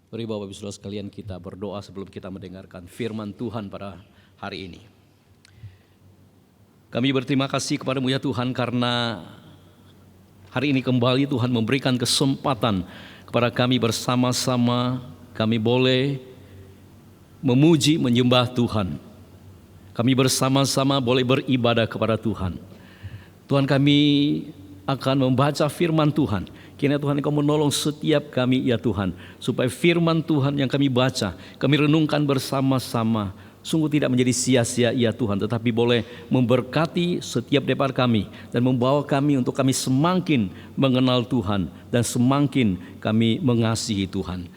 Mari Bapak Ibu Saudara sekalian kita berdoa sebelum kita mendengarkan firman Tuhan pada hari ini. Kami berterima kasih kepadamu ya Tuhan karena hari ini kembali Tuhan memberikan kesempatan kepada kami bersama-sama kami boleh memuji menyembah Tuhan. Kami bersama-sama boleh beribadah kepada Tuhan. Tuhan, kami akan membaca firman Tuhan. Kiranya Tuhan Engkau menolong setiap kami ya Tuhan, supaya firman Tuhan yang kami baca, kami renungkan bersama-sama, sungguh tidak menjadi sia-sia ya Tuhan, tetapi boleh memberkati setiap daripada kami dan membawa kami untuk kami semakin mengenal Tuhan dan semakin kami mengasihi Tuhan.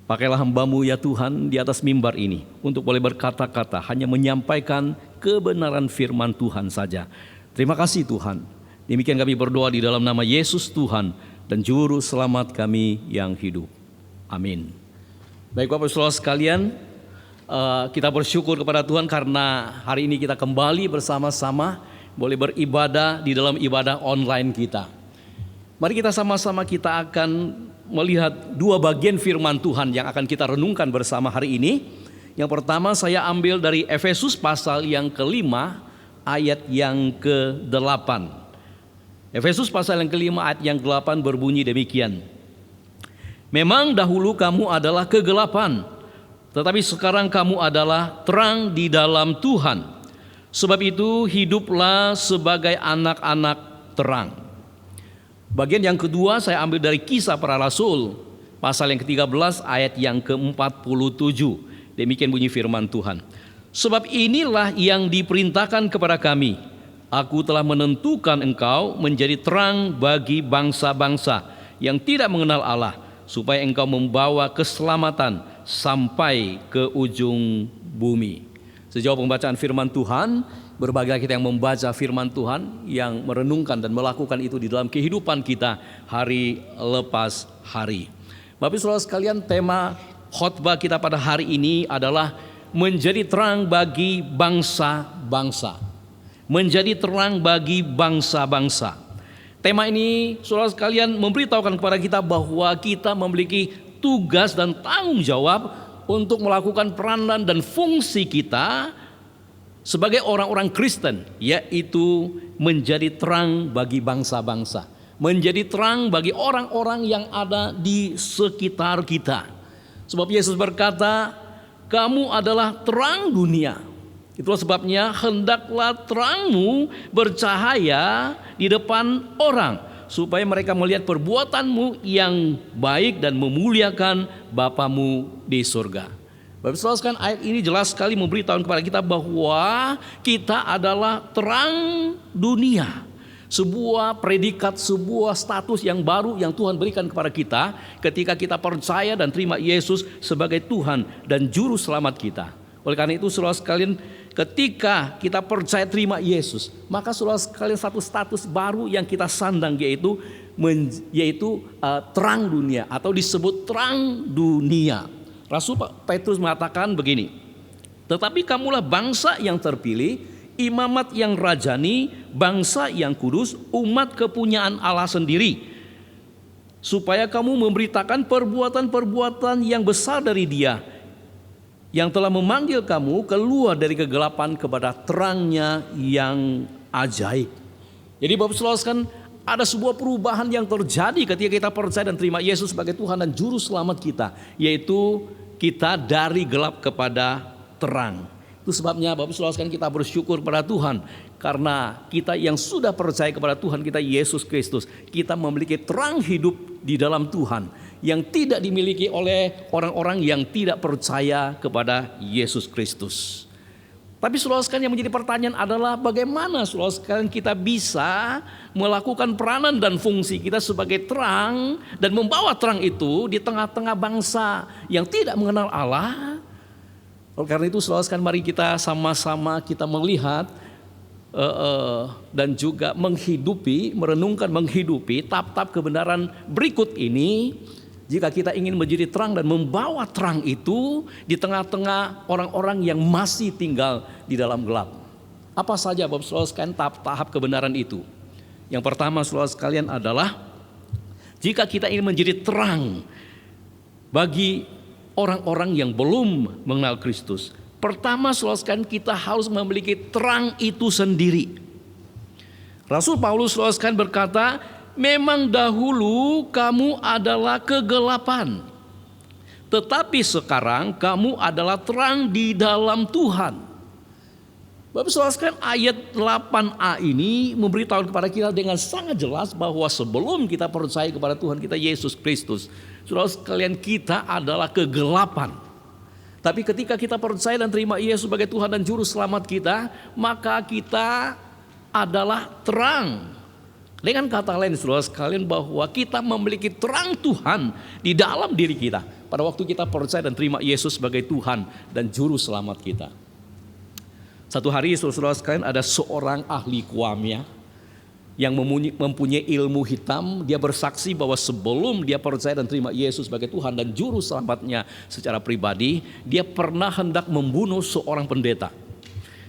Pakailah hamba-Mu ya Tuhan di atas mimbar ini untuk boleh berkata-kata, hanya menyampaikan kebenaran firman Tuhan saja. Terima kasih Tuhan. Demikian kami berdoa di dalam nama Yesus Tuhan dan Juru Selamat kami yang hidup. Amin. Baik Bapak Saudara sekalian, kita bersyukur kepada Tuhan karena hari ini kita kembali bersama-sama boleh beribadah di dalam ibadah online kita. Mari kita sama-sama kita akan melihat dua bagian firman Tuhan yang akan kita renungkan bersama hari ini. Yang pertama saya ambil dari Efesus pasal yang kelima ayat yang ke-8. Efesus pasal yang kelima ayat yang ke-8 berbunyi demikian. Memang dahulu kamu adalah kegelapan, tetapi sekarang kamu adalah terang di dalam Tuhan. Sebab itu hiduplah sebagai anak-anak terang. Bagian yang kedua saya ambil dari Kisah Para Rasul pasal yang ke-13 ayat yang ke-47. Demikian bunyi firman Tuhan. Sebab inilah yang diperintahkan kepada kami. Aku telah menentukan engkau menjadi terang bagi bangsa-bangsa yang tidak mengenal Allah, supaya engkau membawa keselamatan sampai ke ujung bumi. Sejauh pembacaan firman Tuhan, berbagai kita yang membaca firman Tuhan, yang merenungkan dan melakukan itu di dalam kehidupan kita hari lepas hari. Bapak Saudara sekalian, tema khotbah kita pada hari ini adalah menjadi terang bagi bangsa-bangsa. Menjadi terang bagi bangsa-bangsa. Tema ini saudara sekalian memberitahukan kepada kita bahwa kita memiliki tugas dan tanggung jawab untuk melakukan peranan dan fungsi kita sebagai orang-orang Kristen, yaitu menjadi terang bagi bangsa-bangsa, menjadi terang bagi orang-orang yang ada di sekitar kita. Sebab Yesus berkata, kamu adalah terang dunia. Itulah sebabnya hendaklah terangmu bercahaya di depan orang, supaya mereka melihat perbuatanmu yang baik dan memuliakan Bapamu di surga. Bapak Saudara sekalian, ayat ini jelas sekali memberitahu kepada kita bahwa kita adalah terang dunia. Sebuah predikat, sebuah status yang baru yang Tuhan berikan kepada kita ketika kita percaya dan terima Yesus sebagai Tuhan dan Juru Selamat kita. Oleh karena itu saudara sekalian, ketika kita percaya terima Yesus, maka saudara sekalian satu status baru yang kita sandang yaitu terang dunia atau disebut terang dunia. Rasul Petrus mengatakan begini, tetapi kamulah bangsa yang terpilih, imamat yang rajani, bangsa yang kudus, umat kepunyaan Allah sendiri, supaya kamu memberitakan perbuatan-perbuatan yang besar dari Dia yang telah memanggil kamu keluar dari kegelapan kepada terangnya yang ajaib. Jadi Bapak Saudara sekalian, ada sebuah perubahan yang terjadi ketika kita percaya dan terima Yesus sebagai Tuhan dan Juru Selamat kita, yaitu kita dari gelap kepada terang. Itu sebabnya Bapak Saudara sekalian kita bersyukur kepada Tuhan, karena kita yang sudah percaya kepada Tuhan kita Yesus Kristus, kita memiliki terang hidup di dalam Tuhan yang tidak dimiliki oleh orang-orang yang tidak percaya kepada Yesus Kristus. Tapi saudara sekalian, yang menjadi pertanyaan adalah bagaimana saudara sekalian kita bisa melakukan peranan dan fungsi kita sebagai terang dan membawa terang itu di tengah-tengah bangsa yang tidak mengenal Allah. Oleh karena itu saudara sekalian, mari kita sama-sama kita melihat dan juga merenungkan menghidupi tahap-tahap kebenaran berikut ini. Jika kita ingin menjadi terang dan membawa terang itu di tengah-tengah orang-orang yang masih tinggal di dalam gelap. Apa saja Bapak Saudara sekalian tahap-tahap kebenaran itu? Yang pertama saudara sekalian adalah jika kita ingin menjadi terang bagi orang-orang yang belum mengenal Kristus. Pertama, saudara sekalian, kita harus memiliki terang itu sendiri. Rasul Paulus, saudara sekalian, berkata, memang dahulu kamu adalah kegelapan, tetapi sekarang kamu adalah terang di dalam Tuhan. Bapak saudara sekalian, ayat 8a ini memberitahu kepada kita dengan sangat jelas bahwa sebelum kita percaya kepada Tuhan kita Yesus Kristus, saudara sekalian, kita adalah kegelapan. Tapi ketika kita percaya dan terima Yesus sebagai Tuhan dan Juru Selamat kita, maka kita adalah terang. Dengan kata lain, saudara sekalian, bahwa kita memiliki terang Tuhan di dalam diri kita pada waktu kita percaya dan terima Yesus sebagai Tuhan dan Juru Selamat kita. Satu hari, saudara sekalian, ada seorang ahli kuamia yang mempunyai ilmu hitam. Dia bersaksi bahwa sebelum dia percaya dan terima Yesus sebagai Tuhan dan Juru Selamatnya secara pribadi, dia pernah hendak membunuh seorang pendeta.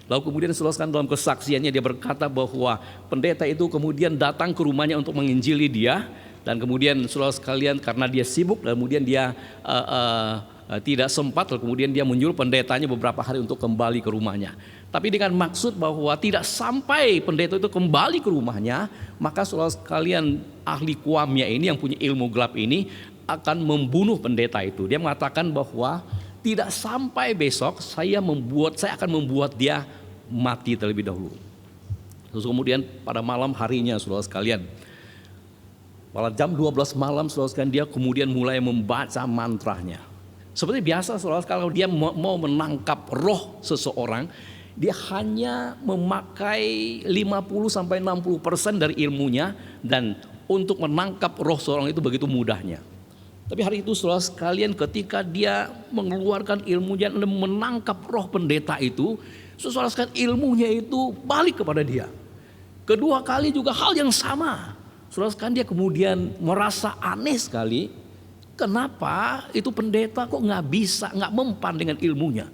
Lalu kemudian, saudara sekalian, dalam kesaksiannya dia berkata bahwa pendeta itu kemudian datang ke rumahnya untuk menginjili dia. Dan kemudian, saudara sekalian, karena dia sibuk dan kemudian dia tidak sempat, lalu kemudian dia menyuruh pendetanya beberapa hari untuk kembali ke rumahnya. Tapi dengan maksud bahwa tidak sampai pendeta itu kembali ke rumahnya, maka saudara sekalian, ahli kuamia ini yang punya ilmu gelap ini akan membunuh pendeta itu. Dia mengatakan bahwa tidak sampai besok saya akan membuat dia mati terlebih dahulu. Terus kemudian pada malam harinya, saudara sekalian, pada jam 12 malam, saudara sekalian, dia kemudian mulai membaca mantranya. Seperti biasa, saudara, kalau dia mau menangkap roh seseorang, dia hanya memakai 50-60% dari ilmunya, dan untuk menangkap roh seorang itu begitu mudahnya. Tapi hari itu, saudara sekalian, ketika dia mengeluarkan ilmunya dan menangkap roh pendeta itu, saudara sekalian, ilmunya itu balik kepada dia. Kedua kali juga hal yang sama. Saudara sekalian, dia kemudian merasa aneh sekali. Kenapa itu pendeta kok nggak mempan dengan ilmunya?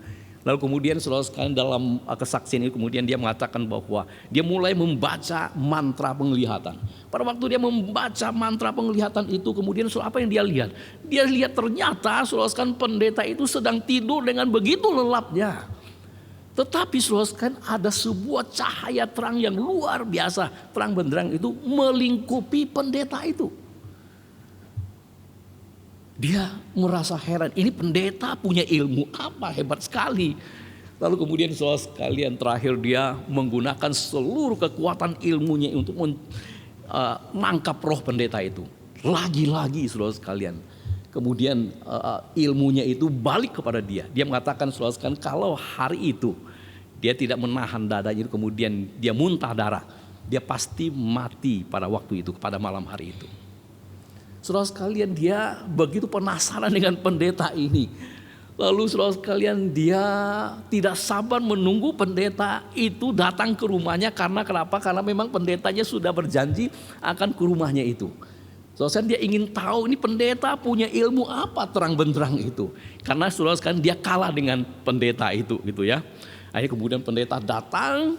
Lalu kemudian, saudara sekalian, dalam kesaksian ini kemudian dia mengatakan bahwa dia mulai membaca mantra penglihatan. Pada waktu dia membaca mantra penglihatan itu, kemudian apa yang dia lihat? Dia lihat ternyata, saudara sekalian, pendeta itu sedang tidur dengan begitu lelapnya. Tetapi, saudara sekalian, ada sebuah cahaya terang yang luar biasa, terang benderang itu melingkupi pendeta itu. Dia merasa heran, ini pendeta punya ilmu apa hebat sekali. Lalu kemudian, saudara sekalian, terakhir dia menggunakan seluruh kekuatan ilmunya untuk menangkap roh pendeta itu. Lagi-lagi, saudara sekalian, kemudian ilmunya itu balik kepada dia. Dia mengatakan, saudara sekalian, kalau hari itu dia tidak menahan dadanya, kemudian dia muntah darah, dia pasti mati pada waktu itu, pada malam hari itu. Saudara sekalian, dia begitu penasaran dengan pendeta ini. Lalu saudara sekalian, dia tidak sabar menunggu pendeta itu datang ke rumahnya. Karena kenapa? Karena memang pendetanya sudah berjanji akan ke rumahnya itu. Saudara sekalian, dia ingin tahu ini pendeta punya ilmu apa terang benderang itu. Karena saudara sekalian, dia kalah dengan pendeta itu gitu ya. Akhirnya kemudian pendeta datang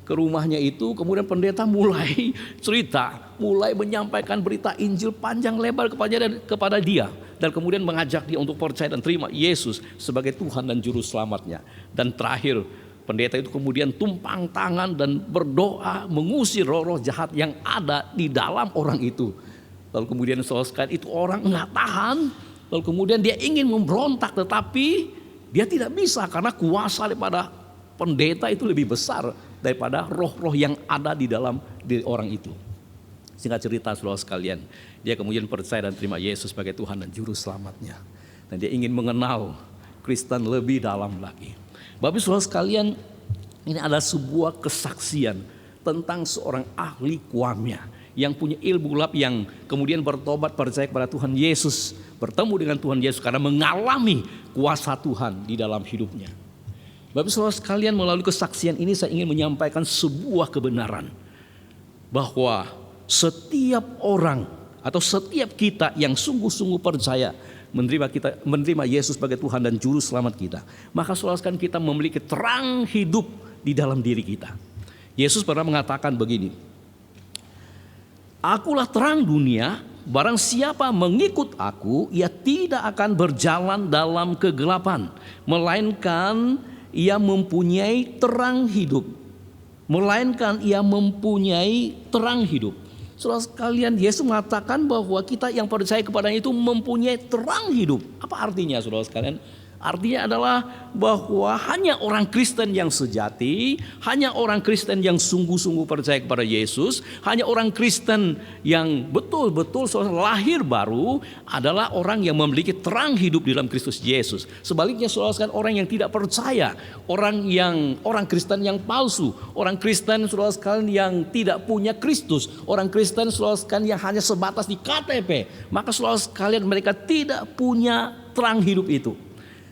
ke rumahnya itu, kemudian pendeta mulai cerita, mulai menyampaikan berita Injil panjang lebar kepada dia, dan kemudian mengajak dia untuk percaya dan terima Yesus sebagai Tuhan dan Juru Selamatnya. Dan terakhir, pendeta itu kemudian tumpang tangan dan berdoa mengusir roh-roh jahat yang ada di dalam orang itu. Lalu kemudian, saudara sekalian, itu orang nggak tahan, lalu kemudian dia ingin memberontak, tetapi dia tidak bisa karena kuasa daripada pendeta itu lebih besar daripada roh-roh yang ada di dalam diri orang itu. Singkat cerita, saudara sekalian, dia kemudian percaya dan terima Yesus sebagai Tuhan dan Juru Selamatnya. Dan dia ingin mengenal Kristen lebih dalam lagi. Bapak saudara sekalian, ini adalah sebuah kesaksian tentang seorang ahli kuamia yang punya ilmu gelap, yang kemudian bertobat percaya kepada Tuhan Yesus, bertemu dengan Tuhan Yesus karena mengalami kuasa Tuhan di dalam hidupnya. Bapak saudara sekalian, melalui kesaksian ini saya ingin menyampaikan sebuah kebenaran bahwa setiap orang atau setiap kita yang sungguh-sungguh percaya menerima Yesus sebagai Tuhan dan Juru Selamat kita, maka saudara sekalian, kita memiliki terang hidup di dalam diri kita. Yesus pernah mengatakan begini, "Akulah terang dunia, barang siapa mengikut aku, ia tidak akan berjalan dalam kegelapan, melainkan ia mempunyai terang hidup. Melainkan ia mempunyai terang hidup. Saudara sekalian, Yesus mengatakan bahwa kita yang percaya kepada itu mempunyai terang hidup. Apa artinya, saudara sekalian? Artinya adalah bahwa hanya orang Kristen yang sejati, hanya orang Kristen yang sungguh-sungguh percaya kepada Yesus, hanya orang Kristen yang betul-betul lahir baru adalah orang yang memiliki terang hidup di dalam Kristus Yesus. Sebaliknya, saudara sekalian, orang yang tidak percaya, orang Kristen yang palsu, orang Kristen, saudara sekalian, yang tidak punya Kristus, orang Kristen, saudara sekalian, yang hanya sebatas di KTP, maka saudara sekalian, mereka tidak punya terang hidup itu.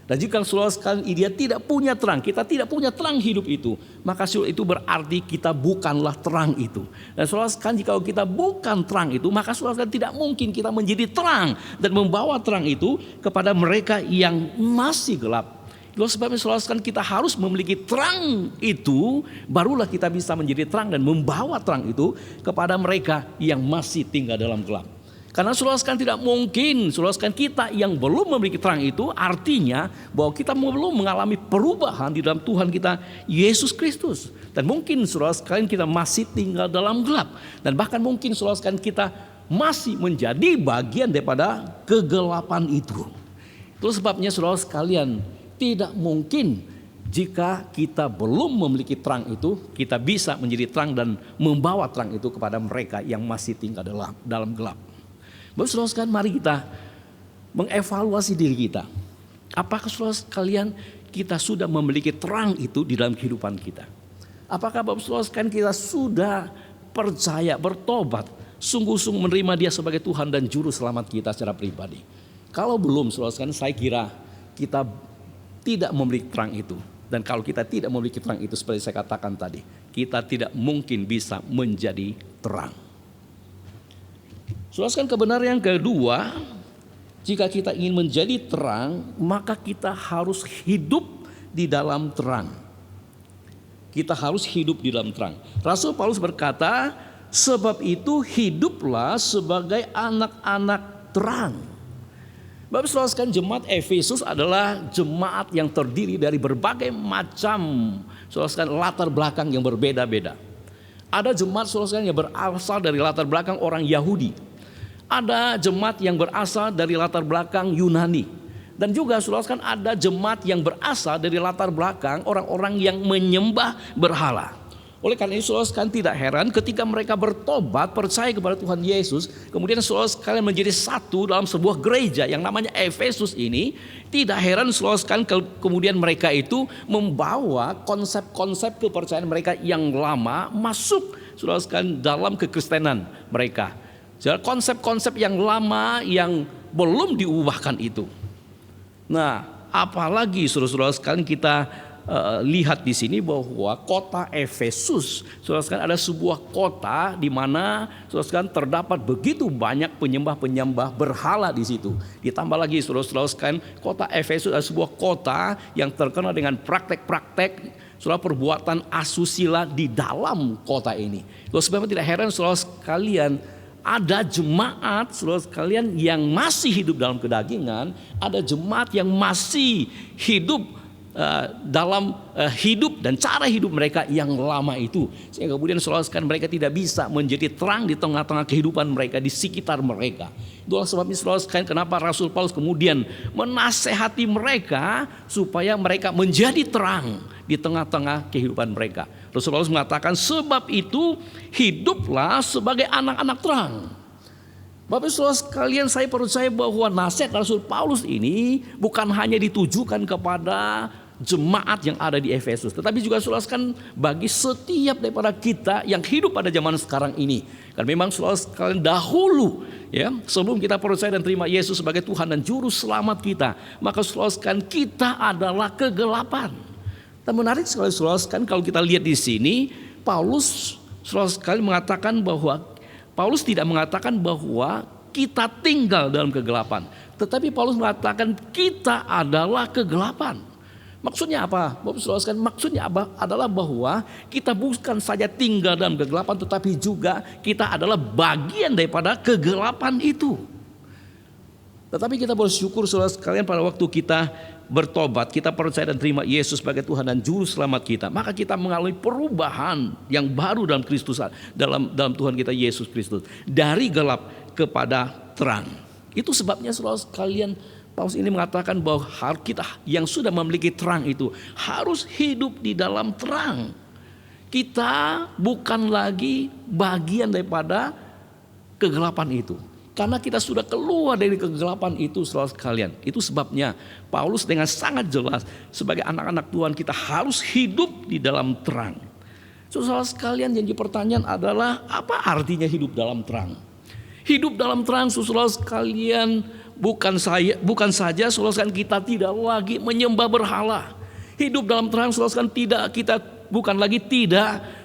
Dan jika saudara sekalian dia tidak punya terang, kita tidak punya terang hidup itu, maka itu berarti kita bukanlah terang itu. Dan saudara sekalian, jika kita bukan terang itu, maka saudara sekalian tidak mungkin kita menjadi terang dan membawa terang itu kepada mereka yang masih gelap. Itulah sebabnya saudara sekalian, kita harus memiliki terang itu, barulah kita bisa menjadi terang dan membawa terang itu kepada mereka yang masih tinggal dalam gelap. Karena saudara sekalian, tidak mungkin saudara sekalian, kita yang belum memiliki terang itu, artinya bahwa kita belum mengalami perubahan di dalam Tuhan kita Yesus Kristus. Dan mungkin saudara sekalian, kita masih tinggal dalam gelap. Dan bahkan mungkin saudara sekalian, kita masih menjadi bagian daripada kegelapan itu. Itu sebabnya saudara sekalian, tidak mungkin jika kita belum memiliki terang itu, kita bisa menjadi terang dan membawa terang itu kepada mereka yang masih tinggal dalam gelap. Bapak saudara sekalian, mari kita mengevaluasi diri kita. Apakah saudara sekalian kita sudah memiliki terang itu di dalam kehidupan kita? Apakah Bapak saudara sekalian kita sudah percaya, bertobat, sungguh-sungguh menerima Dia sebagai Tuhan dan Juru Selamat kita secara pribadi? Kalau belum, saudara sekalian, saya kira kita tidak memiliki terang itu. Dan kalau kita tidak memiliki terang itu, seperti saya katakan tadi, kita tidak mungkin bisa menjadi terang. Saudara sekalian, kebenaran yang kedua, jika kita ingin menjadi terang, maka kita harus hidup di dalam terang. Kita harus hidup di dalam terang. Rasul Paulus berkata, sebab itu hiduplah sebagai anak-anak terang. Bapak saudara sekalian, jemaat Efesus adalah jemaat yang terdiri dari berbagai macam saudara sekalian, latar belakang yang berbeda-beda. Ada jemaat saudara sekalian yang berasal dari latar belakang orang Yahudi. Ada jemaat yang berasal dari latar belakang Yunani. Dan juga saudara sekalian, ada jemaat yang berasal dari latar belakang orang-orang yang menyembah berhala. Oleh karena itu saudara sekalian, tidak heran ketika mereka bertobat, percaya kepada Tuhan Yesus, kemudian saudara sekalian menjadi satu dalam sebuah gereja yang namanya Efesus ini. Tidak heran saudara sekalian, kemudian mereka itu membawa konsep-konsep kepercayaan mereka yang lama masuk saudara sekalian dalam kekristenan mereka. Konsep-konsep yang lama yang belum diubahkan itu. Nah, apalagi saudara-saudara sekalian, kita lihat di sini bahwa kota Efesus, saudara sekalian, ada sebuah kota di mana saudara sekalian terdapat begitu banyak penyembah-penyembah berhala di situ. Ditambah lagi saudara-saudara sekalian, kota Efesus adalah sebuah kota yang terkenal dengan praktek-praktek saudara perbuatan asusila di dalam kota ini. Sebabnya tidak heran saudara sekalian, ada jemaat saudara sekalian yang masih hidup dalam kedagingan, ada jemaat yang masih hidup dalam hidup dan cara hidup mereka yang lama itu. Sehingga kemudian saudara sekalian, mereka tidak bisa menjadi terang di tengah-tengah kehidupan mereka, di sekitar mereka. Itulah sebabnya saudara sekalian, kenapa Rasul Paulus kemudian menasehati mereka supaya mereka menjadi terang di tengah-tengah kehidupan mereka. Rasul Paulus mengatakan, sebab itu hiduplah sebagai anak-anak terang. Bapak saudara sekalian, saya percaya bahwa nasihat Rasul Paulus ini bukan hanya ditujukan kepada jemaat yang ada di Efesus, tetapi juga saudara sekalian bagi setiap daripada kita yang hidup pada zaman sekarang ini. Karena memang saudara sekalian, dahulu ya, sebelum kita percaya dan terima Yesus sebagai Tuhan dan Juru Selamat kita, maka saudara sekalian, kita adalah kegelapan. Dan menarik sekali saudara sekalian, kalau kita lihat di sini, Paulus saudara sekalian mengatakan bahwa Paulus tidak mengatakan bahwa kita tinggal dalam kegelapan, tetapi Paulus mengatakan kita adalah kegelapan. Maksudnya apa? Bapak Saudara sekalian, maksudnya apa? Adalah bahwa kita bukan saja tinggal dalam kegelapan, tetapi juga kita adalah bagian daripada kegelapan itu. Tetapi kita bersyukur saudara sekalian, pada waktu kita bertobat, kita percaya dan terima Yesus sebagai Tuhan dan Juru Selamat kita, maka kita mengalami perubahan yang baru dalam Kristus, dalam Tuhan kita Yesus Kristus, dari gelap kepada terang. Itu sebabnya saudara sekalian, Paulus ini mengatakan bahwa kita yang sudah memiliki terang itu harus hidup di dalam terang. Kita bukan lagi bagian daripada kegelapan itu, karena kita sudah keluar dari kegelapan itu, saudara sekalian. Itu sebabnya Paulus dengan sangat jelas, sebagai anak-anak Tuhan kita harus hidup di dalam terang. Saudara sekalian, yang jadi pertanyaan adalah apa artinya hidup dalam terang? Hidup dalam terang, saudara sekalian, bukan saja saudara sekalian kita tidak lagi menyembah berhala. Hidup dalam terang, saudara sekalian, kita bukan lagi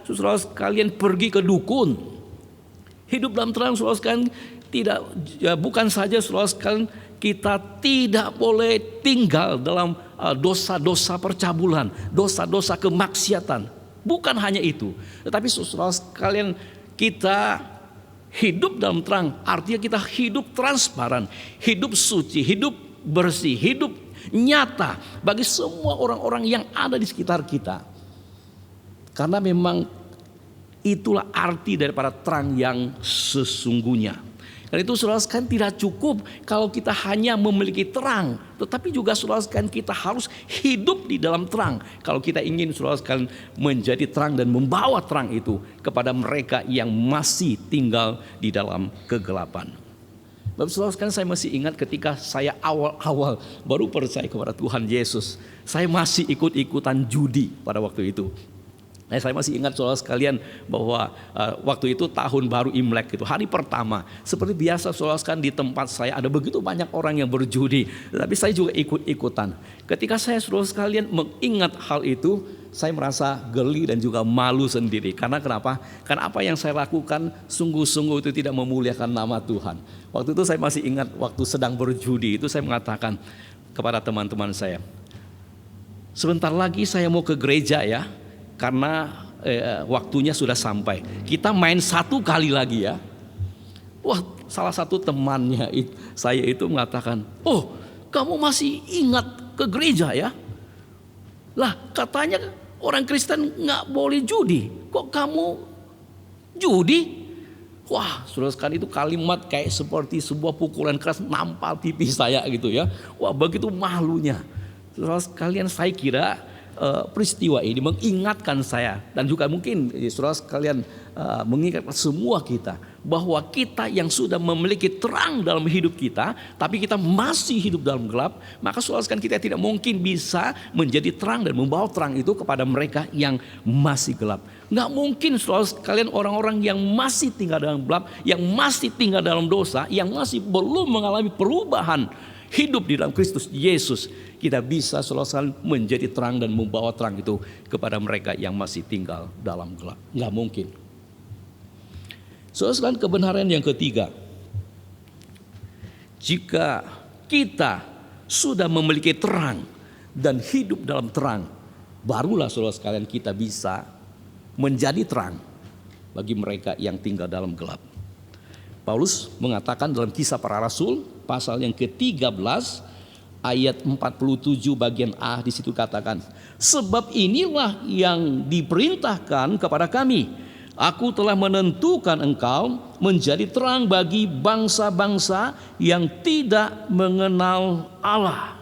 saudara sekalian pergi ke dukun. Hidup dalam terang, saudara sekalian, bukan saja saudara sekalian kita tidak boleh tinggal dalam dosa-dosa percabulan, dosa-dosa kemaksiatan. Bukan hanya itu, tetapi saudara sekalian, kita hidup dalam terang artinya kita hidup transparan, hidup suci, hidup bersih, hidup nyata bagi semua orang-orang yang ada di sekitar kita. Karena memang itulah arti daripada terang yang sesungguhnya. Dan itu saudara sekalian, tidak cukup kalau kita hanya memiliki terang, tetapi juga saudara sekalian kita harus hidup di dalam terang. Kalau kita ingin saudara sekalian menjadi terang dan membawa terang itu kepada mereka yang masih tinggal di dalam kegelapan. Bapak saudara sekalian, saya masih ingat ketika saya awal-awal baru percaya kepada Tuhan Yesus, saya masih ikut-ikutan judi pada waktu itu. Nah, saya masih ingat saudara sekalian bahwa waktu itu tahun baru Imlek itu, hari pertama, seperti biasa saudara sekalian, di tempat saya ada begitu banyak orang yang berjudi, tapi saya juga ikut-ikutan. Ketika saya saudara sekalian mengingat hal itu, saya merasa geli dan juga malu sendiri. Karena kenapa? Karena apa yang saya lakukan sungguh-sungguh itu tidak memuliakan nama Tuhan. Waktu itu saya masih ingat, waktu sedang berjudi itu saya mengatakan kepada teman-teman saya, sebentar lagi saya mau ke gereja ya, karena waktunya sudah sampai. Kita main satu kali lagi ya. Wah, salah satu temannya saya itu mengatakan, oh kamu masih ingat ke gereja ya? Lah katanya orang Kristen gak boleh judi, kok kamu judi? Wah, saudara sekalian, itu kalimat kayak seperti sebuah pukulan keras nampal pipi saya gitu ya. Wah, begitu malunya. Saudara sekalian, saya kira peristiwa ini mengingatkan saya dan juga mungkin saudara sekalian mengingatkan semua kita bahwa kita yang sudah memiliki terang dalam hidup kita, tapi kita masih hidup dalam gelap, maka saudara sekalian kita tidak mungkin bisa menjadi terang dan membawa terang itu kepada mereka yang masih gelap. Nggak mungkin saudara sekalian, orang-orang yang masih tinggal dalam gelap, yang masih tinggal dalam dosa, yang masih belum mengalami perubahan hidup di dalam Kristus Yesus, kita bisa saudara menjadi terang dan membawa terang itu kepada mereka yang masih tinggal dalam gelap. Nggak mungkin. Saudara, kebenaran yang ketiga, jika kita sudah memiliki terang dan hidup dalam terang, barulah saudara sekalian kita bisa menjadi terang bagi mereka yang tinggal dalam gelap. Paulus mengatakan dalam Kisah Para Rasul pasal yang ke-13 ayat 47 bagian A, di situ katakan, sebab inilah yang diperintahkan kepada kami, aku telah menentukan engkau menjadi terang bagi bangsa-bangsa yang tidak mengenal Allah.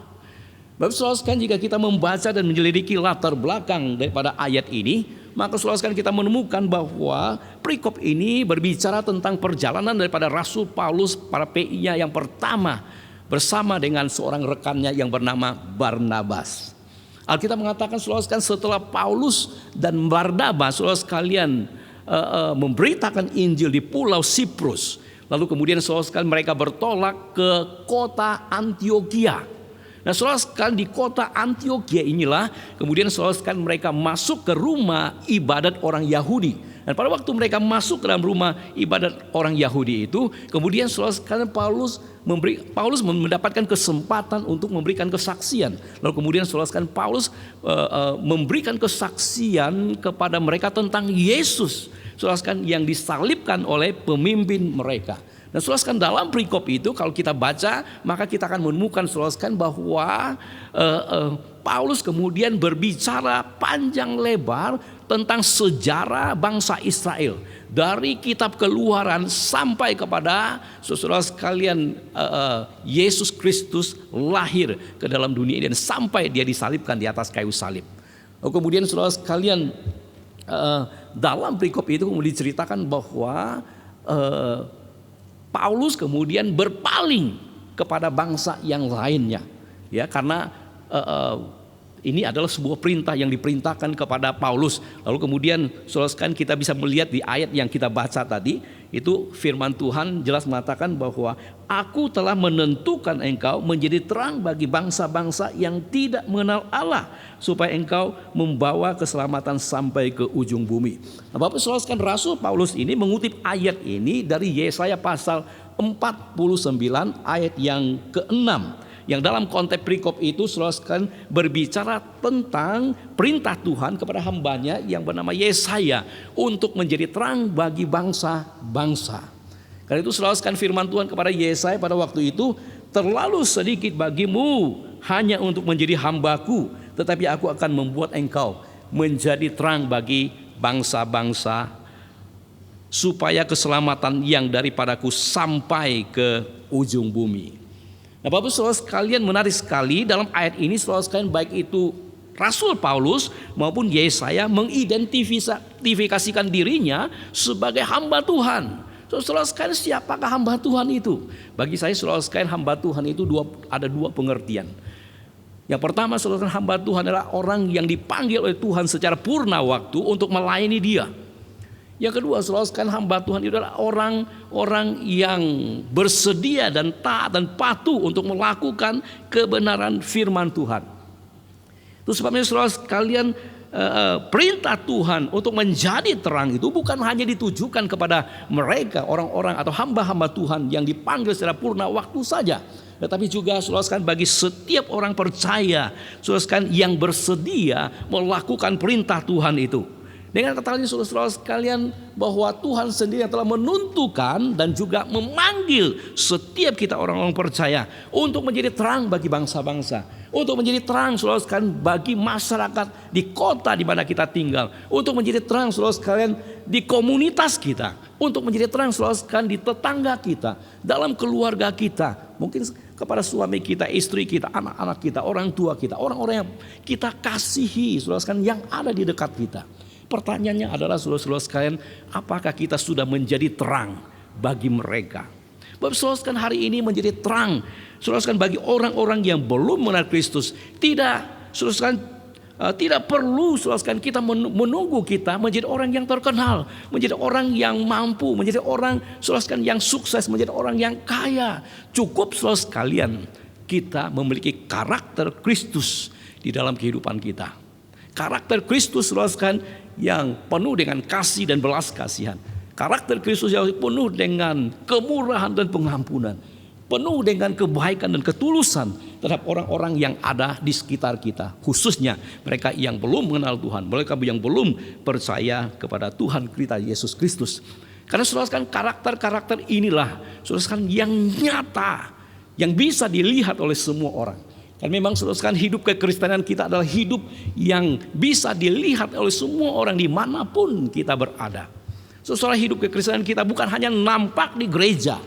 Bapak saudara sekalian, jika kita membaca dan menyelidiki latar belakang daripada ayat ini, maka saudara sekalian kita menemukan bahwa perikop ini berbicara tentang perjalanan daripada Rasul Paulus para PI-nya yang pertama bersama dengan seorang rekannya yang bernama Barnabas. Alkitab mengatakan saudara sekalian, setelah Paulus dan Barnabas saudara sekalian memberitakan Injil di pulau Siprus, lalu kemudian saudara sekalian mereka bertolak ke kota Antiokhia. Nah, saudara sekalian, di kota Antiokhia inilah kemudian saudara sekalian mereka masuk ke rumah ibadat orang Yahudi. Dan pada waktu mereka masuk ke dalam rumah ibadat orang Yahudi itu, kemudian saudara sekalian Paulus mendapatkan kesempatan untuk memberikan kesaksian. Lalu kemudian saudara sekalian Paulus memberikan kesaksian kepada mereka tentang Yesus, saudara sekalian, yang disalibkan oleh pemimpin mereka. Dan saudara sekalian dalam perikop itu kalau kita baca, maka kita akan menemukan saudara sekalian bahwa Paulus kemudian berbicara panjang lebar tentang sejarah bangsa Israel. Dari kitab Keluaran sampai kepada saudara sekalian Yesus Kristus lahir ke dalam dunia ini dan sampai dia disalibkan di atas kayu salib. Lalu kemudian saudara sekalian dalam perikop itu kemudian diceritakan bahwa Paulus kemudian berpaling kepada bangsa yang lainnya, ya, karena ini adalah sebuah perintah yang diperintahkan kepada Paulus. Lalu kemudian saudara sekalian kita bisa melihat di ayat yang kita baca tadi, itu firman Tuhan jelas mengatakan bahwa aku telah menentukan engkau menjadi terang bagi bangsa-bangsa yang tidak mengenal Allah, supaya engkau membawa keselamatan sampai ke ujung bumi. Nah, Bapak saudara sekalian, Rasul Paulus ini mengutip ayat ini dari Yesaya pasal 49 ayat yang ke-6. Yang dalam konteks perikop itu saudara sekalian berbicara tentang perintah Tuhan kepada hambanya yang bernama Yesaya untuk menjadi terang bagi bangsa-bangsa. Karena itu saudara sekalian firman Tuhan kepada Yesaya pada waktu itu, terlalu sedikit bagimu hanya untuk menjadi hambaku, tetapi aku akan membuat engkau menjadi terang bagi bangsa-bangsa, supaya keselamatan yang daripadaku sampai ke ujung bumi. Nah, Bapak saudara sekalian, menarik sekali dalam ayat ini saudara sekalian, baik itu Rasul Paulus maupun Yesaya mengidentifikasikan dirinya sebagai hamba Tuhan. Saudara sekalian, siapakah hamba Tuhan itu? Bagi saya saudara sekalian, hamba Tuhan itu ada dua pengertian. Yang pertama saudara sekalian, hamba Tuhan adalah orang yang dipanggil oleh Tuhan secara purna waktu untuk melayani Dia. Yang kedua saudara sekalian, hamba Tuhan itu adalah orang-orang yang bersedia dan taat dan patuh untuk melakukan kebenaran firman Tuhan. Itu sebabnya saudara sekalian, perintah Tuhan untuk menjadi terang itu bukan hanya ditujukan kepada mereka orang-orang atau hamba-hamba Tuhan yang dipanggil secara purna waktu saja, tetapi juga saudara sekalian bagi setiap orang percaya saudara sekalian yang bersedia melakukan perintah Tuhan itu. Dengan kata lain saudara sekalian, bahwa Tuhan sendiri yang telah menentukan dan juga memanggil setiap kita orang-orang percaya untuk menjadi terang bagi bangsa-bangsa, untuk menjadi terang saudara sekalian bagi masyarakat di kota di mana kita tinggal, untuk menjadi terang saudara sekalian di komunitas kita, untuk menjadi terang saudara sekalian di tetangga kita, dalam keluarga kita, mungkin kepada suami kita, istri kita, anak-anak kita, orang tua kita, orang-orang yang kita kasihi saudara sekalian yang ada di dekat kita. Pertanyaannya adalah saudara-saudara sekalian, apakah kita sudah menjadi terang bagi mereka? Bapak saudara sekalian, hari ini menjadi terang saudara sekalian bagi orang-orang yang belum mengenal Kristus. Tidak, saudara sekalian, tidak perlu saudara sekalian kita menunggu kita menjadi orang yang terkenal, menjadi orang yang mampu, menjadi orang saudara sekalian yang sukses, menjadi orang yang kaya. Cukup saudara sekalian kita memiliki karakter Kristus di dalam kehidupan kita. Karakter Kristus saudara sekalian yang penuh dengan kasih dan belas kasihan. Karakter Kristus yang penuh dengan kemurahan dan pengampunan, penuh dengan kebaikan dan ketulusan terhadap orang-orang yang ada di sekitar kita, khususnya mereka yang belum mengenal Tuhan, mereka yang belum percaya kepada Tuhan kita Yesus Kristus. Karena saudara sekalian, karakter-karakter inilah saudara sekalian yang nyata, yang bisa dilihat oleh semua orang. Dan memang saudara sekalian, hidup kekristenan kita adalah hidup yang bisa dilihat oleh semua orang dimanapun kita berada. Saudara, hidup kekristenan kita bukan hanya nampak di gereja,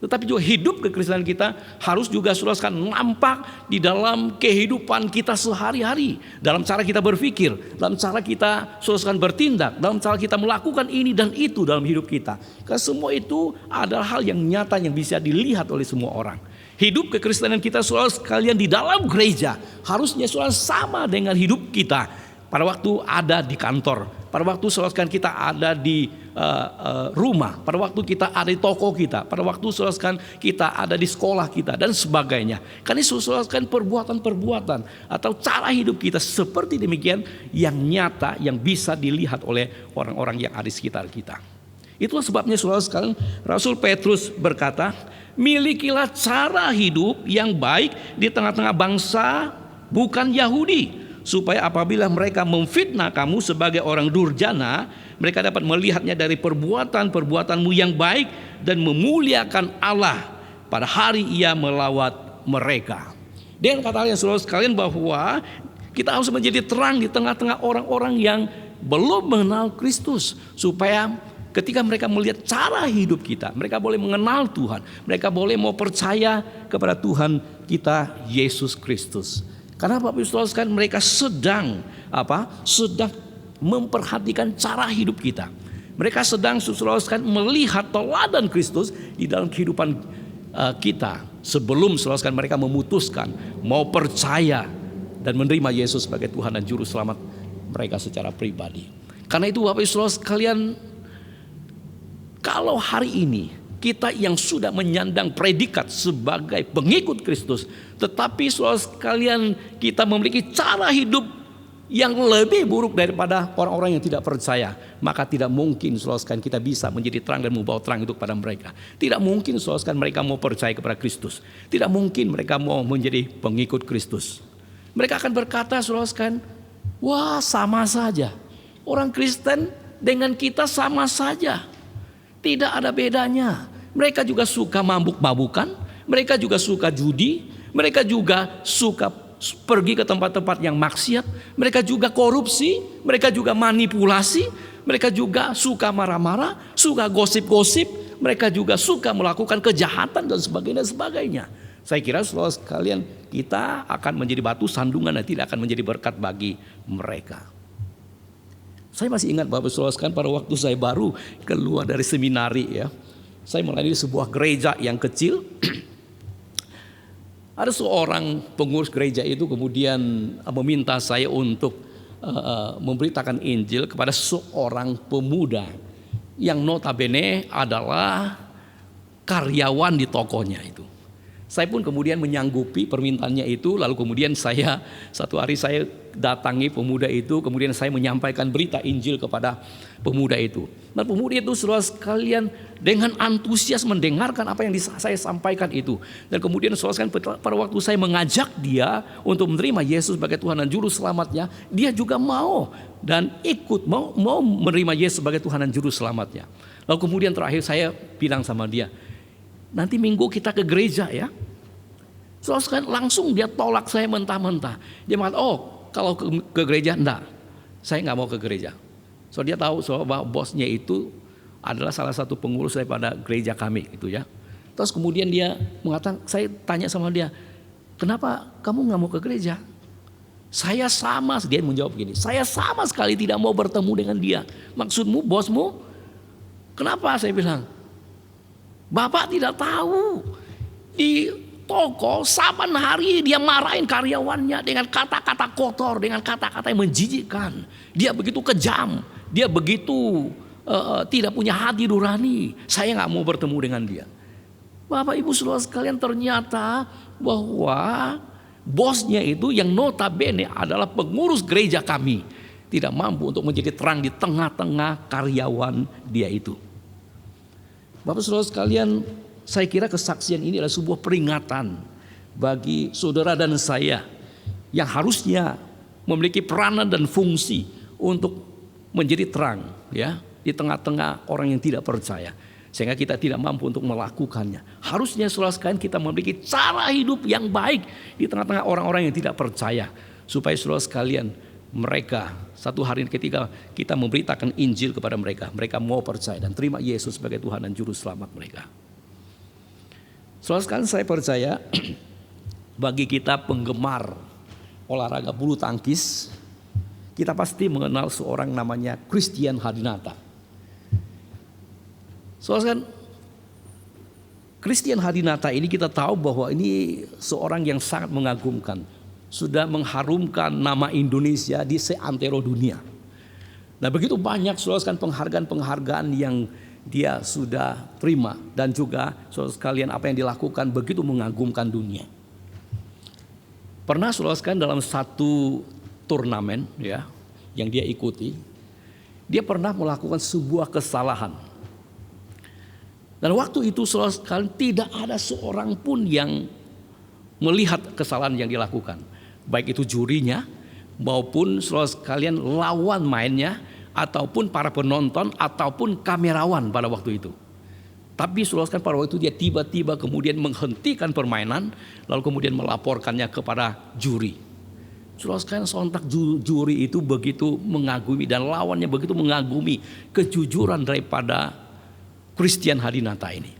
tetapi juga hidup kekristenan kita harus juga saudara sekalian nampak di dalam kehidupan kita sehari-hari, dalam cara kita berpikir, dalam cara kita saudara sekalian bertindak, dalam cara kita melakukan ini dan itu dalam hidup kita. Karena semua itu adalah hal yang nyata yang bisa dilihat oleh semua orang. Hidup kekristenan kita saudara sekalian di dalam gereja harusnya saudara sama dengan hidup kita pada waktu ada di kantor, pada waktu saudara sekalian kita ada di rumah, pada waktu kita ada di toko kita, pada waktu saudara sekalian kita ada di sekolah kita dan sebagainya. Karena saudara sekalian perbuatan-perbuatan atau cara hidup kita seperti demikian yang nyata, yang bisa dilihat oleh orang-orang yang ada di sekitar kita. Itulah sebabnya saudara sekalian Rasul Petrus berkata, milikilah cara hidup yang baik di tengah-tengah bangsa bukan Yahudi, supaya apabila mereka memfitnah kamu sebagai orang durjana, mereka dapat melihatnya dari perbuatan-perbuatanmu yang baik dan memuliakan Allah pada hari Ia melawat mereka. Dengan kata lain saudara sekalian, bahwa kita harus menjadi terang di tengah-tengah orang-orang yang belum mengenal Kristus, supaya ketika mereka melihat cara hidup kita, mereka boleh mengenal Tuhan, mereka boleh mau percaya kepada Tuhan kita Yesus Kristus. Karena Bapak Ibu Saudara sekalian, mereka sedang memperhatikan cara hidup kita. Mereka sedang saudara sekalian melihat teladan Kristus di dalam kehidupan kita sebelum saudara sekalian mereka memutuskan mau percaya dan menerima Yesus sebagai Tuhan dan Juru Selamat mereka secara pribadi. Karena itu Bapak Ibu Saudara sekalian, kalau hari ini kita yang sudah menyandang predikat sebagai pengikut Kristus, tetapi saudara sekalian kita memiliki cara hidup yang lebih buruk daripada orang-orang yang tidak percaya, maka tidak mungkin saudara sekalian kita bisa menjadi terang dan membawa terang itu kepada mereka. Tidak mungkin saudara sekalian mereka mau percaya kepada Kristus. Tidak mungkin mereka mau menjadi pengikut Kristus. Mereka akan berkata saudara sekalian, wah sama saja. Orang Kristen dengan kita sama saja. Tidak ada bedanya. Mereka juga suka mabuk-mabukan, mereka juga suka judi, mereka juga suka pergi ke tempat-tempat yang maksiat, mereka juga korupsi, mereka juga manipulasi, mereka juga suka marah-marah, suka gosip-gosip, mereka juga suka melakukan kejahatan dan sebagainya. Saya kira saudara sekalian, kita akan menjadi batu sandungan dan tidak akan menjadi berkat bagi mereka. Saya masih ingat Bapak Saudara sekalian, pada waktu saya baru keluar dari seminari ya, saya melayani di sebuah gereja yang kecil. Ada seorang pengurus gereja itu kemudian meminta saya untuk memberitakan Injil kepada seorang pemuda yang notabene adalah karyawan di tokonya itu. Saya pun kemudian menyanggupi permintaannya itu, lalu kemudian satu hari saya datangi pemuda itu, kemudian saya menyampaikan berita Injil kepada pemuda itu. Dan pemuda itu saudara sekalian dengan antusias mendengarkan apa yang saya sampaikan itu. Dan kemudian saudara sekalian pada waktu saya mengajak dia untuk menerima Yesus sebagai Tuhan dan Juru Selamatnya, dia juga mau dan ikut mau menerima Yesus sebagai Tuhan dan Juru Selamatnya. Lalu kemudian terakhir saya bilang sama dia, nanti minggu kita ke gereja ya. Saudara sekalian langsung dia tolak saya mentah-mentah. Dia mengatakan, oh kalau ke gereja enggak, saya enggak mau ke gereja. So dia tahu bahwa bosnya itu adalah salah satu pengurus daripada gereja kami gitu ya. Terus kemudian dia mengatakan, saya tanya sama dia, kenapa kamu enggak mau ke gereja? Dia menjawab begini, saya sama sekali tidak mau bertemu dengan dia. Maksudmu bosmu? Kenapa? Saya bilang, Bapak tidak tahu, di toko saban hari dia marahin karyawannya dengan kata-kata kotor, dengan kata-kata yang menjijikkan. Dia begitu kejam, dia begitu tidak punya hati nurani. Saya gak mau bertemu dengan dia. Bapak Ibu Saudara sekalian, ternyata bahwa bosnya itu yang notabene adalah pengurus gereja kami tidak mampu untuk menjadi terang di tengah-tengah karyawan dia itu. Bapak Saudara sekalian, saya kira kesaksian ini adalah sebuah peringatan bagi saudara dan saya yang harusnya memiliki peranan dan fungsi untuk menjadi terang ya di tengah-tengah orang yang tidak percaya, sehingga kita tidak mampu untuk melakukannya. Harusnya saudara sekalian kita memiliki cara hidup yang baik di tengah-tengah orang-orang yang tidak percaya, supaya saudara sekalian mereka satu hari ketika kita memberitakan Injil kepada mereka, mereka mau percaya dan terima Yesus sebagai Tuhan dan Juru Selamat mereka. Saudara sekalian, saya percaya bagi kita penggemar olahraga bulu tangkis, kita pasti mengenal seorang namanya Christian Hadinata. Saudara sekalian, Christian Hadinata ini kita tahu bahwa ini seorang yang sangat mengagumkan. Sudah mengharumkan nama Indonesia di seantero dunia. Nah begitu banyak saudara penghargaan-penghargaan yang dia sudah terima. Dan juga saudara sekalian apa yang dilakukan begitu mengagumkan dunia. Pernah saudara sekalian dalam satu turnamen ya yang dia ikuti, dia pernah melakukan sebuah kesalahan. Dan waktu itu saudara sekalian tidak ada seorang pun yang melihat kesalahan yang dilakukan. Baik itu jurinya maupun saudara sekalian lawan mainnya, ataupun para penonton, ataupun kamerawan pada waktu itu. Tapi saudara sekalian pada waktu itu dia tiba-tiba kemudian menghentikan permainan, lalu kemudian melaporkannya kepada juri. Saudara sekalian sontak juri itu begitu mengagumi dan lawannya begitu mengagumi kejujuran daripada Christian Hadinata ini.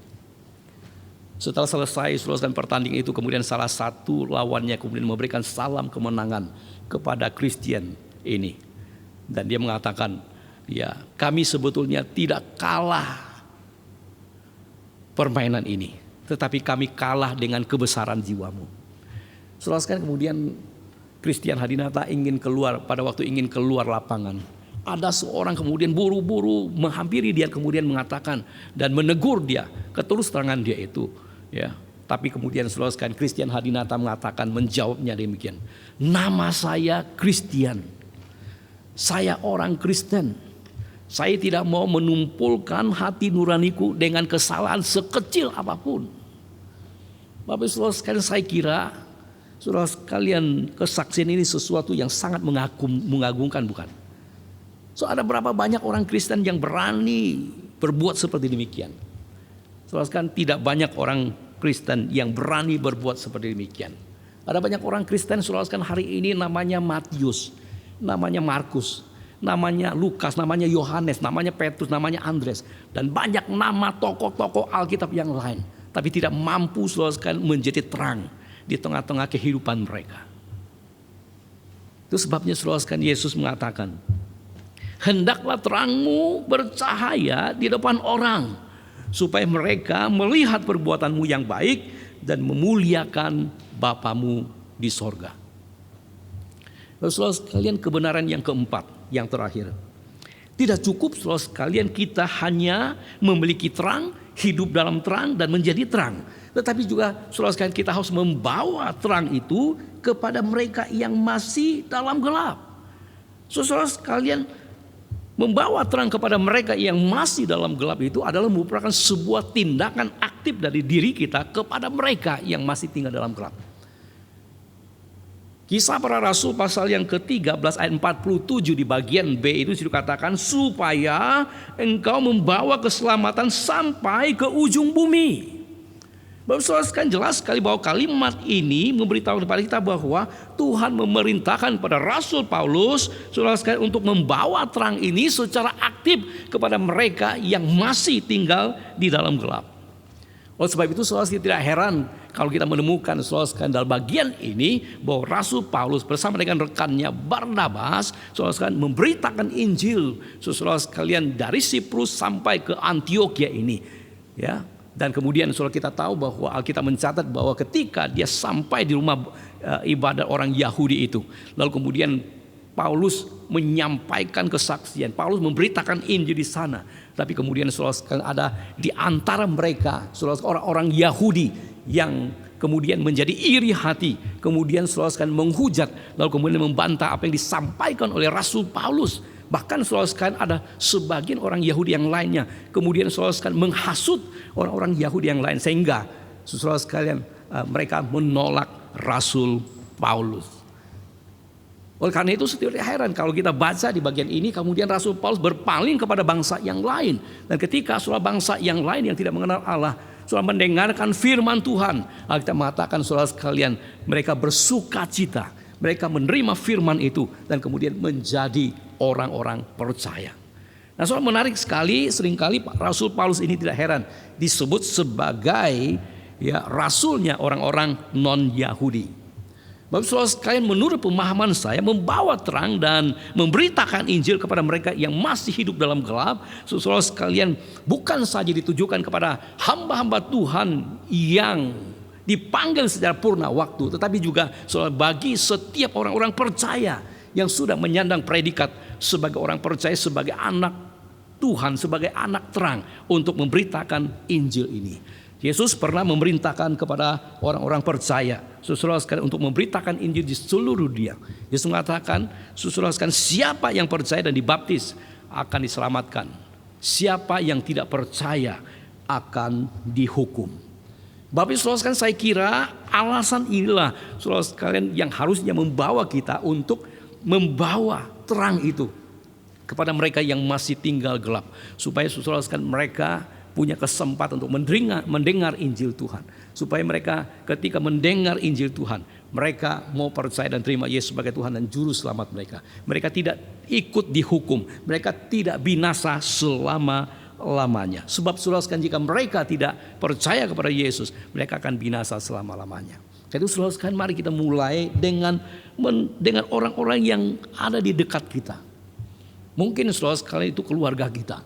Setelah selesai saudara pertandingan itu, kemudian salah satu lawannya kemudian memberikan salam kemenangan kepada Christian ini. Dan dia mengatakan, ya kami sebetulnya tidak kalah permainan ini, tetapi kami kalah dengan kebesaran jiwamu. Saudara sekalian kemudian Christian Hadinata pada waktu ingin keluar lapangan. Ada seorang kemudian buru-buru menghampiri dia, kemudian mengatakan dan menegur dia, keterus terangan dia itu. Ya, tapi kemudian saudara sekalian Christian Hadinata menjawabnya demikian. Nama saya Christian. Saya orang Kristen. Saya tidak mau menumpulkan hati nuraniku dengan kesalahan sekecil apapun. Bapak saudara sekalian, saya kira saudara sekalian kesaksian ini sesuatu yang sangat mengagumkan, bukan? So ada berapa banyak orang Kristen yang berani berbuat seperti demikian. Saudara sekalian, tidak banyak orang Kristen yang berani berbuat seperti demikian. Ada banyak orang Kristen saudara sekalian hari ini namanya Matius, namanya Markus, namanya Lukas, namanya Yohanes, namanya Petrus, namanya Andres, dan banyak nama tokoh-tokoh Alkitab yang lain, tapi tidak mampu saudara sekalian menjadi terang di tengah-tengah kehidupan mereka. Itu sebabnya saudara sekalian Yesus mengatakan, hendaklah terangmu bercahaya di depan orang, supaya mereka melihat perbuatanmu yang baik dan memuliakan Bapamu di sorga. Lalu saudara sekalian, kebenaran yang keempat, yang terakhir. Tidak cukup saudara sekalian kita hanya memiliki terang, hidup dalam terang dan menjadi terang. Tetapi juga saudara sekalian kita harus membawa terang itu kepada mereka yang masih dalam gelap. Saudara sekalian, membawa terang kepada mereka yang masih dalam gelap itu adalah merupakan sebuah tindakan aktif dari diri kita kepada mereka yang masih tinggal dalam gelap. Kisah Para Rasul pasal yang ke-13 ayat 47 di bagian B itu dikatakan supaya engkau membawa keselamatan sampai ke ujung bumi. Bapak saudara sekalian, jelas sekali bahwa kalimat ini memberitahu kepada kita bahwa Tuhan memerintahkan pada Rasul Paulus saudara sekalian untuk membawa terang ini secara aktif kepada mereka yang masih tinggal di dalam gelap. Oleh sebab itu saudara sekalian tidak heran kalau kita menemukan saudara sekalian dalam bagian ini bahwa Rasul Paulus bersama dengan rekannya Barnabas saudara sekalian memberitakan Injil saudara sekalian dari Siprus sampai ke Antioquia ini, ya. Dan kemudian saudara kita tahu bahwa Alkitab mencatat bahwa ketika dia sampai di rumah ibadat orang Yahudi itu, lalu kemudian Paulus menyampaikan kesaksian, Paulus memberitakan Injil di sana. Tapi kemudian saudara ada di antara mereka saudara orang-orang Yahudi yang kemudian menjadi iri hati, kemudian saudara menghujat, lalu kemudian membantah apa yang disampaikan oleh Rasul Paulus. Bahkan saudara sekalian ada sebagian orang Yahudi yang lainnya kemudian saudara sekalian menghasut orang-orang Yahudi yang lain, sehingga saudara sekalian mereka menolak Rasul Paulus. Oleh karena itu tidak heran kalau kita baca di bagian ini kemudian Rasul Paulus berpaling kepada bangsa yang lain. Dan ketika saudara bangsa yang lain yang tidak mengenal Allah saudara mendengarkan firman Tuhan, kita mengatakan saudara sekalian mereka bersukacita, mereka menerima firman itu dan kemudian menjadi orang-orang percaya. Nah soal menarik sekali, seringkali Rasul Paulus ini tidak heran disebut sebagai rasulnya orang-orang non-Yahudi. Bapak saudara sekalian, menurut pemahaman saya membawa terang dan memberitakan Injil kepada mereka yang masih hidup dalam gelap, saudara sekalian bukan saja ditujukan kepada hamba-hamba Tuhan yang dipanggil secara purna waktu, tetapi juga saudara bagi setiap orang-orang percaya yang sudah menyandang predikat sebagai orang percaya, sebagai anak Tuhan, sebagai anak terang untuk memberitakan Injil ini. Yesus pernah memerintahkan kepada orang-orang percaya, saudara sekalian, untuk memberitakan Injil di seluruh dunia. Yesus mengatakan, saudara sekalian, siapa yang percaya dan dibaptis akan diselamatkan. Siapa yang tidak percaya akan dihukum. Bapak Ibu saudara sekalian, saya kira alasan inilah saudara sekalian yang harusnya membawa kita untuk membawa terang itu kepada mereka yang masih tinggal gelap, supaya saudara sekalian mereka punya kesempatan untuk mendengar Injil Tuhan. Supaya mereka ketika mendengar Injil Tuhan, mereka mau percaya dan terima Yesus sebagai Tuhan dan Juru Selamat mereka. Mereka tidak ikut dihukum, mereka tidak binasa selama-lamanya. Sebab saudara sekalian, jika mereka tidak percaya kepada Yesus, mereka akan binasa selama-lamanya. Jadi saudara sekalian, mari kita mulai dengan orang-orang yang ada di dekat kita. Mungkin saudara sekalian itu keluarga kita.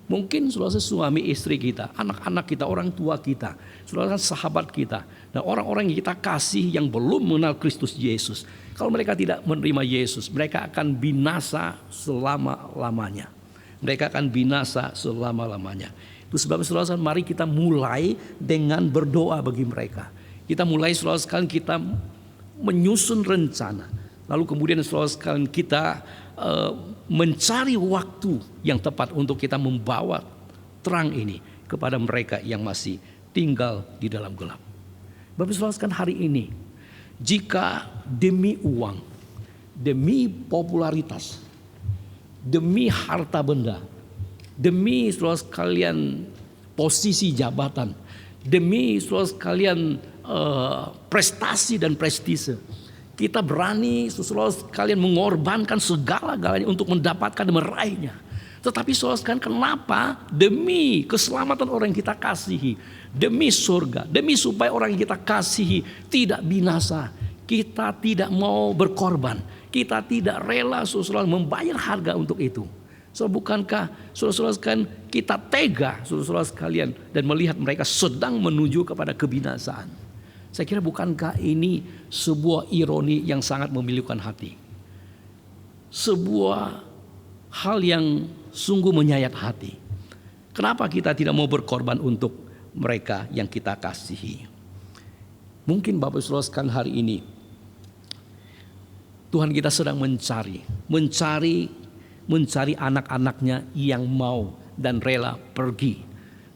Mungkin saudara suami istri kita, anak-anak kita, orang tua kita, saudara sahabat kita, dan orang-orang yang kita kasih yang belum mengenal Kristus Yesus. Kalau mereka tidak menerima Yesus, mereka akan binasa selama-lamanya. Mereka akan binasa selama-lamanya. Itu sebab saudara, mari kita mulai dengan berdoa bagi mereka. Kita mulai saudara sekalian, kita menyusun rencana. Lalu kemudian saudara sekalian, kita mencari waktu yang tepat untuk kita membawa terang ini kepada mereka yang masih tinggal di dalam gelap. Bapak Saudara sekalian, hari ini jika demi uang, demi popularitas, demi harta benda, demi saudara sekalian posisi jabatan, demi saudara sekalian prestasi dan prestise, kita berani saudara sekalian mengorbankan segala-galanya untuk mendapatkan dan meraihnya. Tetapi saudara sekalian, kenapa demi keselamatan orang yang kita kasihi, demi surga, demi supaya orang yang kita kasihi tidak binasa, kita tidak mau berkorban, kita tidak rela saudara membayar harga untuk itu. So, bukankah saudara sekalian kita tega saudara sekalian dan melihat mereka sedang menuju kepada kebinasaan? Saya kira bukankah ini sebuah ironi yang sangat memilukan hati. Sebuah hal yang sungguh menyayat hati. Kenapa kita tidak mau berkorban untuk mereka yang kita kasihi? Mungkin Bapak Saudara sekalian, hari ini Tuhan kita sedang mencari anak-anaknya yang mau dan rela pergi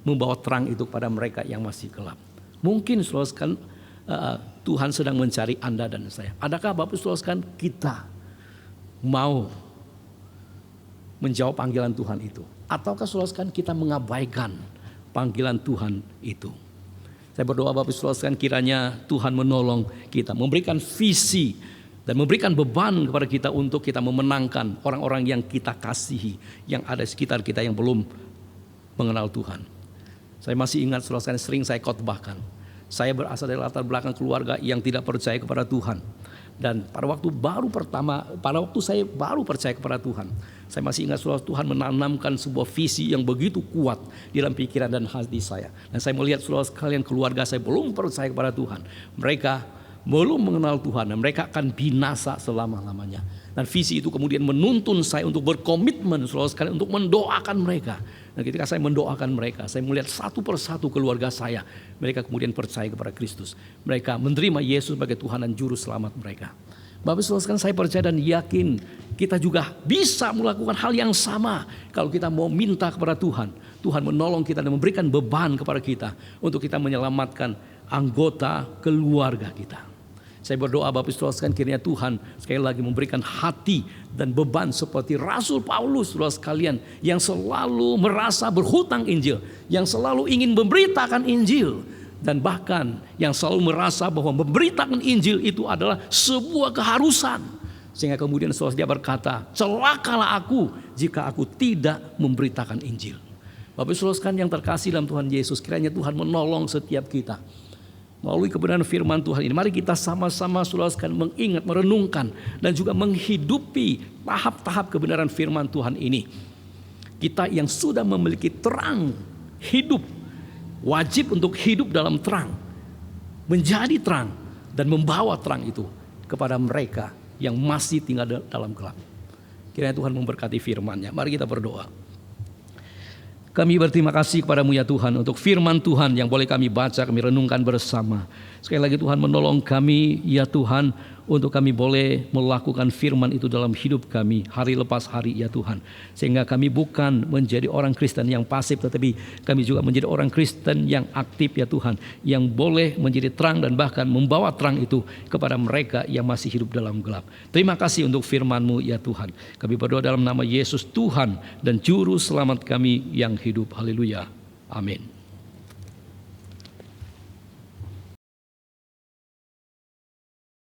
membawa terang itu pada mereka yang masih gelap. Mungkin saudara sekalian, Tuhan sedang mencari Anda dan saya. Adakah Bapak Saudara sekalian kita mau menjawab panggilan Tuhan itu? Ataukah saudara sekalian kita mengabaikan panggilan Tuhan itu? Saya berdoa Bapak Saudara sekalian, kiranya Tuhan menolong kita, memberikan visi dan memberikan beban kepada kita untuk kita memenangkan orang-orang yang kita kasihi, yang ada di sekitar kita yang belum mengenal Tuhan. Saya masih ingat saudara sekalian, sering saya khotbahkan. Saya berasal dari latar belakang keluarga yang tidak percaya kepada Tuhan. Dan pada waktu saya baru percaya kepada Tuhan, saya masih ingat saudara, Tuhan menanamkan sebuah visi yang begitu kuat di dalam pikiran dan hati saya. Dan saya melihat saudara sekalian, keluarga saya belum percaya kepada Tuhan. Mereka belum mengenal Tuhan dan mereka akan binasa selama-lamanya. Dan visi itu kemudian menuntun saya untuk berkomitmen saudara sekalian, untuk mendoakan mereka. Dan ketika saya mendoakan mereka, saya melihat satu persatu keluarga saya, mereka kemudian percaya kepada Kristus. Mereka menerima Yesus sebagai Tuhan dan Juru Selamat mereka. Bapak Saudara sekalian, saya percaya dan yakin kita juga bisa melakukan hal yang sama. Kalau kita mau minta kepada Tuhan, Tuhan menolong kita dan memberikan beban kepada kita untuk kita menyelamatkan anggota keluarga kita. Saya berdoa Bapak Saudara sekalian, kiranya Tuhan sekali lagi memberikan hati dan beban seperti Rasul Paulus saudara sekalian, yang selalu merasa berhutang Injil, yang selalu ingin memberitakan Injil, dan bahkan yang selalu merasa bahwa memberitakan Injil itu adalah sebuah keharusan. Sehingga kemudian saudara dia berkata, celakalah aku jika aku tidak memberitakan Injil. Bapak Saudara sekalian yang terkasih dalam Tuhan Yesus, kiranya Tuhan menolong setiap kita melalui kebenaran firman Tuhan ini. Mari kita sama-sama saudara sekalian mengingat, merenungkan dan juga menghidupi tahap-tahap kebenaran firman Tuhan ini. Kita yang sudah memiliki terang hidup, wajib untuk hidup dalam terang, menjadi terang dan membawa terang itu kepada mereka yang masih tinggal dalam gelap. Kiranya Tuhan memberkati firman-Nya. Mari kita berdoa. Kami berterima kasih kepadamu ya Tuhan untuk firman Tuhan yang boleh kami baca, kami renungkan bersama. Sekali lagi Tuhan menolong kami ya Tuhan untuk kami boleh melakukan firman itu dalam hidup kami hari lepas hari ya Tuhan. Sehingga kami bukan menjadi orang Kristen yang pasif, tetapi kami juga menjadi orang Kristen yang aktif ya Tuhan. Yang boleh menjadi terang dan bahkan membawa terang itu kepada mereka yang masih hidup dalam gelap. Terima kasih untuk firman-Mu ya Tuhan. Kami berdoa dalam nama Yesus Tuhan dan Juru Selamat kami yang hidup. Haleluya. Amin.